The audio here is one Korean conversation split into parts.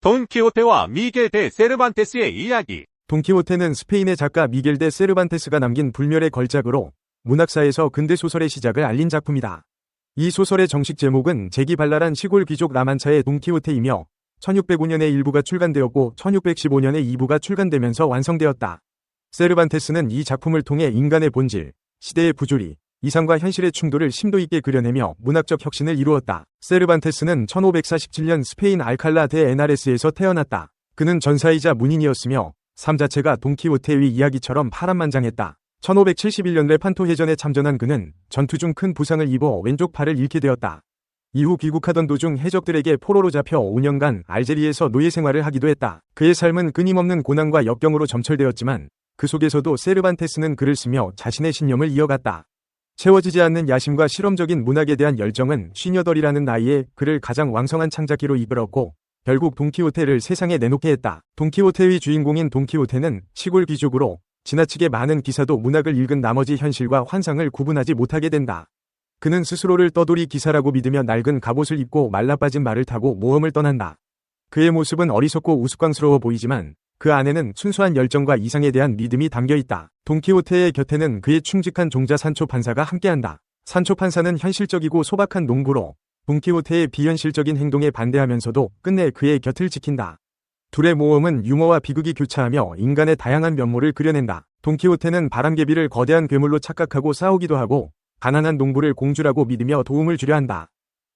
돈키호테와 미겔 데 세르반테스의 이야기. 돈키호테는 스페인의 작가 미겔 데 세르반테스가 남긴 불멸의 걸작으로 문학사에서 근대 소설의 시작을 알린 작품이다. 이 소설의 정식 제목은 재기발랄한 시골 귀족 라만차의 돈키호테이며 1605년에 1부가 출간되었고 1615년에 2부가 출간되면서 완성되었다. 세르반테스는 이 작품을 통해 인간의 본질, 시대의 부조리, 이상과 현실의 충돌을 심도 있게 그려내며 문학적 혁신을 이루었다. 세르반테스는 1547년 스페인 알칼라 데 에나레스에서 태어났다. 그는 전사이자 문인이었으며 삶 자체가 돈키호테의 이야기처럼 파란만장했다. 1571년 레판토 해전에 참전한 그는 전투 중 큰 부상을 입어 왼쪽 팔을 잃게 되었다. 이후 귀국하던 도중 해적들에게 포로로 잡혀 5년간 알제리에서 노예 생활을 하기도 했다. 그의 삶은 끊임없는 고난과 역경으로 점철되었지만 그 속에서도 세르반테스는 글을 쓰며 자신의 신념을 이어갔다. 채워지지 않는 야심과 실험적인 문학에 대한 열정은 58이라는 나이에 그를 가장 왕성한 창작기로 이끌었고 결국 돈키호테를 세상에 내놓게 했다. 돈키호테의 주인공인 돈키호테는 시골 귀족으로 지나치게 많은 기사도 문학을 읽은 나머지 현실과 환상을 구분하지 못하게 된다. 그는 스스로를 떠돌이 기사라고 믿으며 낡은 갑옷을 입고 말라빠진 말을 타고 모험을 떠난다. 그의 모습은 어리석고 우스꽝스러워 보이지만 그 안에는 순수한 열정과 이상에 대한 믿음이 담겨있다. 돈키호테의 곁에는 그의 충직한 종자 산초 판사가 함께한다. 산초 판사는 현실적이고 소박한 농부로 돈키호테의 비현실적인 행동에 반대하면서도 끝내 그의 곁을 지킨다. 둘의 모험은 유머와 비극이 교차하며 인간의 다양한 면모를 그려낸다. 돈키호테는 바람개비를 거대한 괴물로 착각하고 싸우기도 하고 가난한 농부를 공주라고 믿으며 도움을 주려 한다.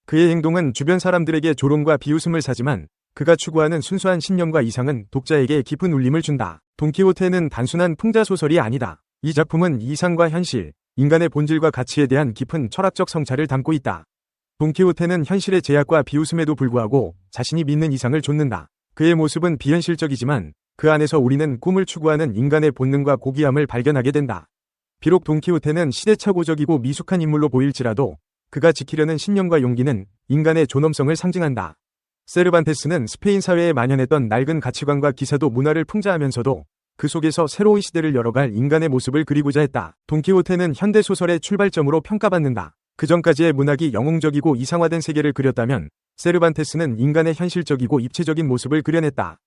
그의 행동은 주변 사람들에게 조롱과 비웃음을 사지만 그가 추구하는 순수한 신념과 이상은 독자에게 깊은 울림을 준다. 돈키호테는 단순한 풍자소설이 아니다. 이 작품은 이상과 현실, 인간의 본질과 가치에 대한 깊은 철학적 성찰을 담고 있다. 돈키호테는 현실의 제약과 비웃음에도 불구하고 자신이 믿는 이상을 좇는다. 그의 모습은 비현실적이지만 그 안에서 우리는 꿈을 추구하는 인간의 본능과 고귀함을 발견하게 된다. 비록 돈키호테는 시대착오적이고 미숙한 인물로 보일지라도 그가 지키려는 신념과 용기는 인간의 존엄성을 상징한다. 세르반테스는 스페인 사회에 만연했던 낡은 가치관과 기사도 문화를 풍자하면서도 그 속에서 새로운 시대를 열어갈 인간의 모습을 그리고자 했다. 돈키호테는 현대소설의 출발점으로 평가받는다. 그 전까지의 문학이 영웅적이고 이상화된 세계를 그렸다면 세르반테스는 인간의 현실적이고 입체적인 모습을 그려냈다.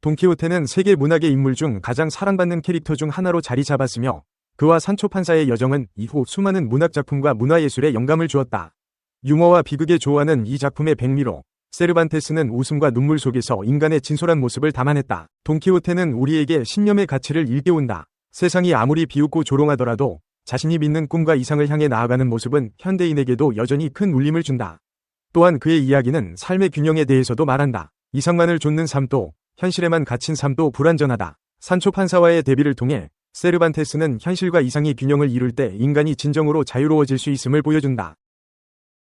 돈키호테는 세계 문학의 인물 중 가장 사랑받는 캐릭터 중 하나로 자리 잡았으며 그와 산초 판사의 여정은 이후 수많은 문학작품과 문화예술에 영감을 주었다. 유머와 비극에 조화하는 이 작품의 백미로 세르반테스는 웃음과 눈물 속에서 인간의 진솔한 모습을 담아냈다. 돈키호테는 우리에게 신념의 가치를 일깨운다. 세상이 아무리 비웃고 조롱하더라도 자신이 믿는 꿈과 이상을 향해 나아가는 모습은 현대인에게도 여전히 큰 울림을 준다. 또한 그의 이야기는 삶의 균형에 대해서도 말한다. 이상만을 좇는 삶도 현실에만 갇힌 삶도 불완전하다. 산초 판사와의 대비를 통해 세르반테스는 현실과 이상이 균형을 이룰 때 인간이 진정으로 자유로워질 수 있음을 보여준다.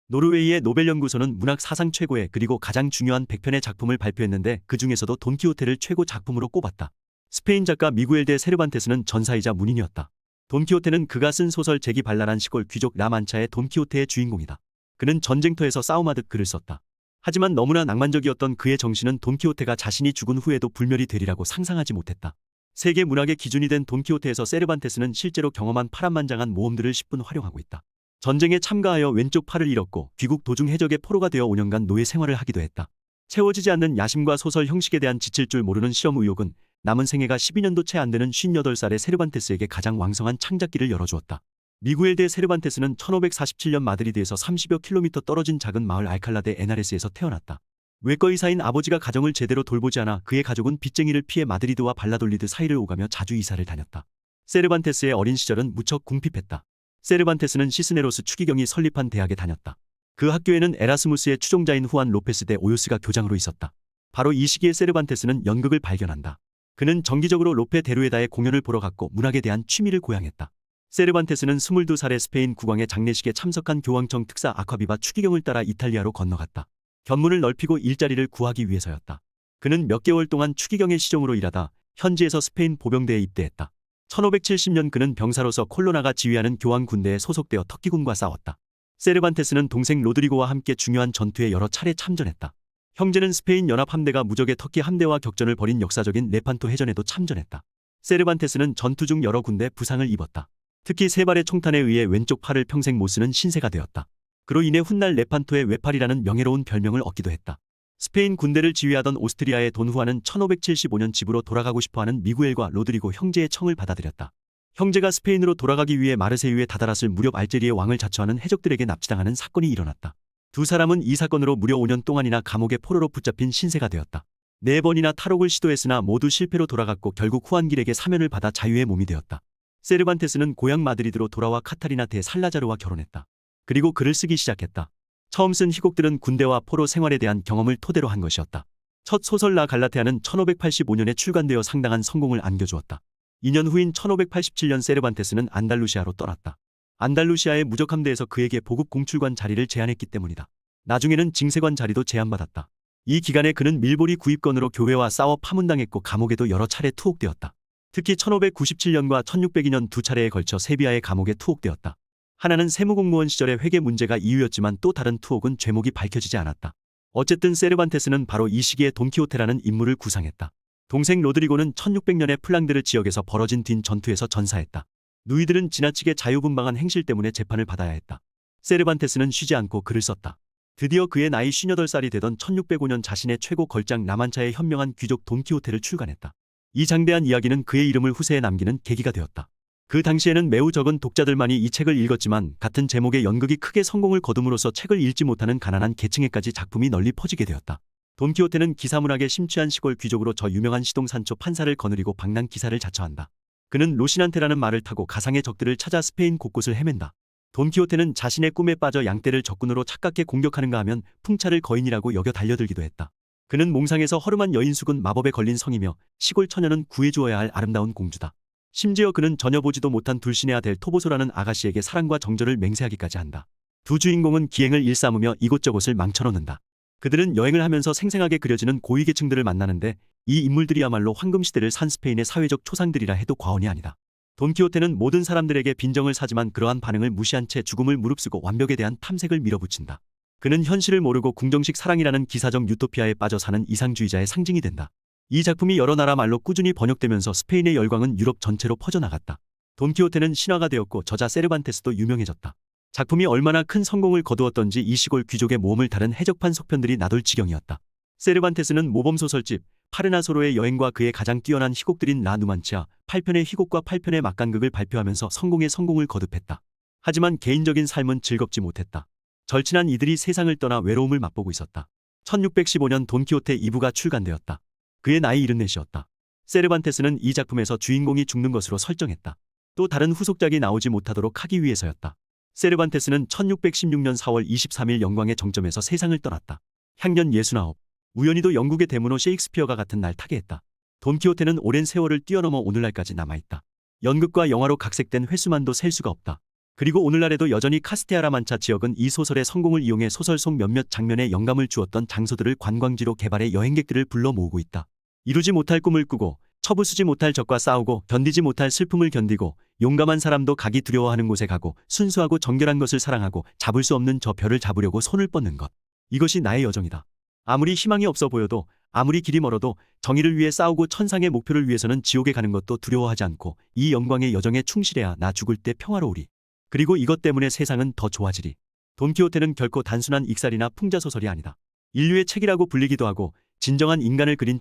노르웨이의 노벨연구소는 문학 사상 최고의 그리고 가장 중요한 100편의 작품을 발표했는데 그 중에서도 돈키호테를 최고 작품으로 꼽았다. 스페인 작가 미구엘 데 세르반테스는 전사이자 문인이었다. 돈키호테는 그가 쓴 소설 재기발랄한 시골 귀족 라만차의 돈키호테의 주인공이다. 그는 전쟁터에서 싸움하듯 글을 썼다. 하지만 너무나 낭만적이었던 그의 정신은 돈키호테가 자신이 죽은 후에도 불멸이 되리라고 상상하지 못했다. 세계 문학의 기준이 된 돈키호테에서 세르반테스는 실제로 경험한 파란만장한 모험들을 10분 활용하고 있다. 전쟁에 참가하여 왼쪽 팔을 잃었고 귀국 도중 해적의 포로가 되어 5년간 노예 생활을 하기도 했다. 채워지지 않는 야심과 소설 형식에 대한 지칠 줄 모르는 실험 의욕은 남은 생애가 12년도 채 안 되는 58살의 세르반테스에게 가장 왕성한 창작기를 열어주었다. 미구엘 데 세르반테스는 1547년 마드리드에서 30여 킬로미터 떨어진 작은 마을 알칼라 데 에나레스에서 태어났다. 외과의사인 아버지가 가정을 제대로 돌보지 않아 그의 가족은 빚쟁이를 피해 마드리드와 발라돌리드 사이를 오가며 자주 이사를 다녔다. 세르반테스의 어린 시절은 무척 궁핍했다. 세르반테스는 시스네로스 추기경이 설립한 대학에 다녔다. 그 학교에는 에라스무스의 추종자인 후안 로페스 데 오요스가 교장으로 있었다. 바로 이 시기에 세르반테스는 연극을 발견한다. 그는 정기적으로 로페 데루에다의 공연을 보러 갔고 문학에 대한 취미를 고양했다. 세르반테스는 22살의 스페인 국왕의 장례식에 참석한 교황청 특사 아콰비바 추기경을 따라 이탈리아로 건너갔다. 견문을 넓히고 일자리를 구하기 위해서였다. 그는 몇 개월 동안 추기경의 시종으로 일하다 현지에서 스페인 보병대에 입대했다. 1570년 그는 병사로서 콜로나가 지휘하는 교황 군대에 소속되어 터키군과 싸웠다. 세르반테스는 동생 로드리고와 함께 중요한 전투에 여러 차례 참전했다. 형제는 스페인 연합 함대가 무적의 터키 함대와 격전을 벌인 역사적인 레판토 해전에도 참전했다. 세르반테스는 전투 중 여러 군데 부상을 입었다. 특히 3발의 총탄에 의해 왼쪽 팔을 평생 못 쓰는 신세가 되었다. 그로 인해 훗날 레판토의 외팔이라는 명예로운 별명을 얻기도 했다. 스페인 군대를 지휘하던 오스트리아의 돈후아는 1575년 집으로 돌아가고 싶어하는 미구엘과 로드리고 형제의 청을 받아들였다. 형제가 스페인으로 돌아가기 위해 마르세유에 다다랐을 무렵 알제리의 왕을 자처하는 해적들에게 납치당하는 사건이 일어났다. 두 사람은 이 사건으로 무려 5년 동안이나 감옥의 포로로 붙잡힌 신세가 되었다. 4번이나 탈옥을 시도했으나 모두 실패로 돌아갔고 결국 후안길에게 사면을 받아 자유의 몸이 되었다. 세르반테스는 고향 마드리드로 돌아와 카타리나 대 살라자르와 결혼했다. 그리고 글을 쓰기 시작했다. 처음 쓴 희곡들은 군대와 포로 생활에 대한 경험을 토대로 한 것이었다. 첫 소설 라 갈라테아는 1585년에 출간되어 상당한 성공을 안겨주었다. 2년 후인 1587년 세르반테스는 안달루시아로 떠났다. 안달루시아의 무적함대에서 그에게 보급 공출관 자리를 제안했기 때문이다. 나중에는 징세관 자리도 제안받았다. 이 기간에 그는 밀보리 구입건으로 교회와 싸워 파문당했고 감옥에도 여러 차례 투옥되었다. 특히 1597년과 1602년 두 차례에 걸쳐 세비야의 감옥에 투옥되었다. 하나는 세무공무원 시절의 회계 문제가 이유였지만 또 다른 투옥은 죄목이 밝혀지지 않았다. 어쨌든 세르반테스는 바로 이 시기에 돈키호테라는 인물을 구상했다. 동생 로드리고는 1600년에 플랑드르 지역에서 벌어진 딘 전투에서 전사했다. 누이들은 지나치게 자유분방한 행실 때문에 재판을 받아야 했다. 세르반테스는 쉬지 않고 글을 썼다. 드디어 그의 나이 58살이 되던 1605년 자신의 최고 걸작 라만차의 현명한 귀족 돈키호테를 출간했다. 이 장대한 이야기는 그의 이름을 후세에 남기는 계기가 되었다. 그 당시에는 매우 적은 독자들만이 이 책을 읽었지만 같은 제목의 연극이 크게 성공을 거둠으로써 책을 읽지 못하는 가난한 계층에까지 작품이 널리 퍼지게 되었다. 돈키호테는 기사문학에 심취한 시골 귀족으로 저 유명한 시동 산초 판사를 거느리고 방랑 기사를 자처한다. 그는 로시난테라는 말을 타고 가상의 적들을 찾아 스페인 곳곳을 헤맨다. 돈키호테는 자신의 꿈에 빠져 양떼를 적군으로 착각해 공격하는가 하면 풍차를 거인이라고 여겨 달려들기도 했다. 그는 몽상에서 허름한 여인숙은 마법에 걸린 성이며 시골 처녀는 구해주어야 할 아름다운 공주다. 심지어 그는 전혀 보지도 못한 둘신의 아델 토보소라는 아가씨에게 사랑과 정절을 맹세하기까지 한다. 두 주인공은 기행을 일삼으며 이곳저곳을 망쳐놓는다. 그들은 여행을 하면서 생생하게 그려지는 고위계층들을 만나는데 이 인물들이야말로 황금시대를 산 스페인의 사회적 초상들이라 해도 과언이 아니다. 돈키호테는 모든 사람들에게 빈정을 사지만 그러한 반응을 무시한 채 죽음을 무릅쓰고 완벽에 대한 탐색을 밀어붙인다. 그는 현실을 모르고 궁정식 사랑이라는 기사적 유토피아에 빠져 사는 이상주의자의 상징이 된다. 이 작품이 여러 나라 말로 꾸준히 번역되면서 스페인의 열광은 유럽 전체로 퍼져나갔다. 돈키호테는 신화가 되었고 저자 세르반테스도 유명해졌다. 작품이 얼마나 큰 성공을 거두었던지 이 시골 귀족의 모험을 다룬 해적판 속편들이 나돌 지경이었다. 세르반테스는 모범소설집 파르나소로의 여행과 그의 가장 뛰어난 희곡들인 라 누만치아 8편의 희곡과 8편의 막간극을 발표하면서 성공에 성공을 거듭했다. 하지만 개인적인 삶은 즐겁지 못했다. 절친한 이들이 세상을 떠나 외로움을 맛보고 있었다. 1615년 돈키호테 2부가 출간되었다. 그의 나이 74이었다. 세르반테스는 이 작품에서 주인공이 죽는 것으로 설정했다. 또 다른 후속작이 나오지 못하도록 하기 위해서였다. 세르반테스는 1616년 4월 23일 영광의 정점에서 세상을 떠났다. 향년 69. 우연히도 영국의 대문호 셰익스피어가 같은 날 타계했다. 돈키호테는 오랜 세월을 뛰어넘어 오늘날까지 남아있다. 연극과 영화로 각색된 횟수만도 셀 수가 없다. 그리고 오늘날에도 여전히 카스테아라만차 지역은 이 소설의 성공을 이용해 소설 속 몇몇 장면에 영감을 주었던 장소들을 관광지로 개발해 여행객들을 불러 모으고 있다. 이루지 못할 꿈을 꾸고 처부수지 못할 적과 싸우고 견디지 못할 슬픔을 견디고 용감한 사람도 가기 두려워하는 곳에 가고 순수하고 정결한 것을 사랑하고 잡을 수 없는 저 별을 잡으려고 손을 뻗는 것. 이것이 나의 여정이다. 아무리 희망이 없어 보여도 아무리 길이 멀어도 정의를 위해 싸우고 천상의 목표를 위해서는 지옥에 가는 것도 두려워하지 않고 이 영광의 여정에 충실해야 나 죽을 때 평화로우리. 그리고 이것 때문에 세상은 더 좋아지리. 돈키호테는 결코 단순한 익살이나 풍자소설이 아니다. 인류의 책이라고 불리기도 하고 진정한 인간을 그린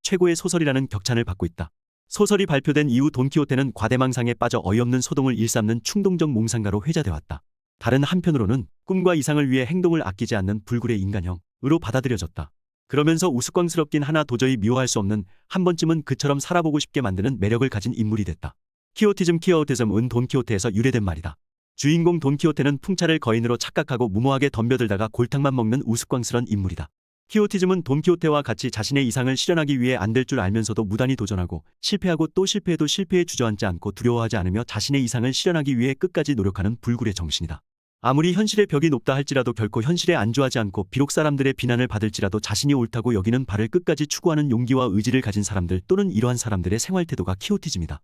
최고의 소설이라는 격찬을 받고 있다. 소설이 발표된 이후 돈키호테는 과대망상에 빠져 어이없는 소동을 일삼는 충동적 몽상가로 회자돼 왔다. 다른 한편으로는 꿈과 이상을 위해 행동을 아끼지 않는 불굴의 인간형으로 받아들여졌다. 그러면서 우스꽝스럽긴 하나 도저히 미워할 수 없는 한 번쯤은 그처럼 살아보고 싶게 만드는 매력을 가진 인물이 됐다. 키오티즘은 돈키호테에서 유래된 말이다. 주인공 돈키호테는 풍차를 거인으로 착각하고 무모하게 덤벼들다가 골탕만 먹는 우스꽝스런 인물이다. 키오티즘은 돈키호테와 같이 자신의 이상을 실현하기 위해 안 될 줄 알면서도 무단히 도전하고 실패하고 또 실패해도 실패에 주저앉지 않고 두려워하지 않으며 자신의 이상을 실현하기 위해 끝까지 노력하는 불굴의 정신이다. 아무리 현실의 벽이 높다 할지라도 결코 현실에 안주하지 않고 비록 사람들의 비난을 받을지라도 자신이 옳다고 여기는 바를 끝까지 추구하는 용기와 의지를 가진 사람들 또는 이러한 사람들의 생활태도가 키오티즘이다.